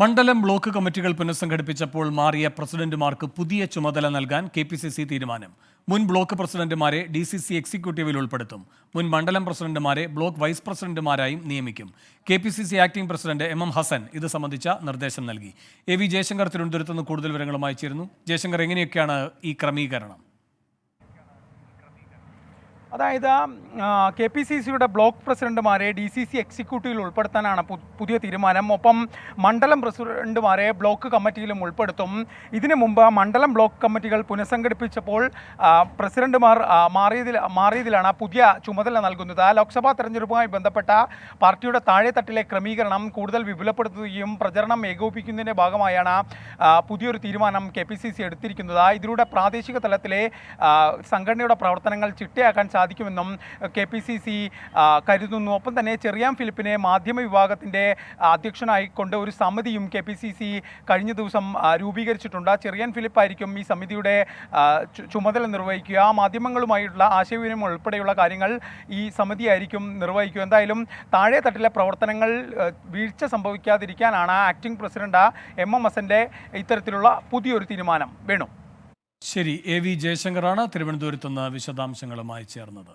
മണ്ഡലം ബ്ലോക്ക് കമ്മിറ്റികൾ പുനഃസംഘടിപ്പിച്ചപ്പോൾ മാറിയ പ്രസിഡന്റുമാർക്ക് പുതിയ ചുമതല നൽകാൻ KPCC തീരുമാനം. മുൻ ബ്ലോക്ക് പ്രസിഡന്റുമാരെ DCC എക്സിക്യൂട്ടീവിൽ ഉൾപ്പെടുത്തും. മുൻ മണ്ഡലം പ്രസിഡന്റുമാരെ ബ്ലോക്ക് വൈസ് പ്രസിഡന്റുമാരായും നിയമിക്കും. KPCC acting president MM Hasan ഇത് സംബന്ധിച്ച നിർദ്ദേശം നൽകി. AV ജയശങ്കർ തിരുവനന്തപുരത്ത് നിന്ന് കൂടുതൽ വിവരങ്ങളുമായി ചേരുന്നു. ജയശങ്കർ, എങ്ങനെയൊക്കെയാണ് ഈ ക്രമീകരണം? അതായത് KPCCയുടെ ബ്ലോക്ക് പ്രസിഡന്റുമാരെ DCC എക്സിക്യൂട്ടീവിൽ ഉൾപ്പെടുത്താനാണ് പുതിയ തീരുമാനം. ഒപ്പം മണ്ഡലം പ്രസിഡന്റുമാരെ ബ്ലോക്ക് കമ്മിറ്റിയിലും ഉൾപ്പെടുത്തും. ഇതിനു മുമ്പ് മണ്ഡലം ബ്ലോക്ക് കമ്മിറ്റികൾ പുനഃസംഘടിപ്പിച്ചപ്പോൾ പ്രസിഡന്റുമാർ മാറിയതിലാണ് പുതിയ ചുമതല നൽകുന്നത്. ലോക്സഭാ തെരഞ്ഞെടുപ്പുമായി ബന്ധപ്പെട്ട പാർട്ടിയുടെ താഴെത്തട്ടിലെ ക്രമീകരണം കൂടുതൽ വിപുലപ്പെടുത്തുകയും പ്രചരണം ഏകോപിപ്പിക്കുന്നതിൻ്റെ ഭാഗമായാണ് പുതിയൊരു തീരുമാനം KPCC എടുത്തിരിക്കുന്നത്. ഇതിലൂടെ പ്രാദേശിക തലത്തിലെ സംഘടനയുടെ പ്രവർത്തനങ്ങൾ ചിട്ടയാക്കാൻ സാധിക്കുമെന്നും KPCC കരുതുന്നു. ഒപ്പം തന്നെ ചെറിയാൻ ഫിലിപ്പിനെ മാധ്യമ വിഭാഗത്തിൻ്റെ അധ്യക്ഷനായിക്കൊണ്ട് ഒരു സമിതിയും KPCC കഴിഞ്ഞ ദിവസം രൂപീകരിച്ചിട്ടുണ്ട്. ചെറിയാൻ ഫിലിപ്പ് ആയിരിക്കും ഈ സമിതിയുടെ ചുമതല നിർവഹിക്കുക. മാധ്യമങ്ങളുമായിട്ടുള്ള ആശയവിനിമയം ഉൾപ്പെടെയുള്ള കാര്യങ്ങൾ ഈ സമിതിയായിരിക്കും നിർവഹിക്കുക. എന്തായാലും താഴെ തട്ടിലെ പ്രവർത്തനങ്ങൾ വീഴ്ച സംഭവിക്കാതിരിക്കാനാണ് ആക്ടിംഗ് പ്രസിഡന്റ് MM ഹസൻ്റെ ഇത്തരത്തിലുള്ള പുതിയൊരു തീരുമാനം. വേണു. ശരി, AV ജയശങ്കറാണ് തിരുവനന്തപുരത്ത് നിന്ന് വിശദാംശങ്ങളുമായി ചേർന്നത്.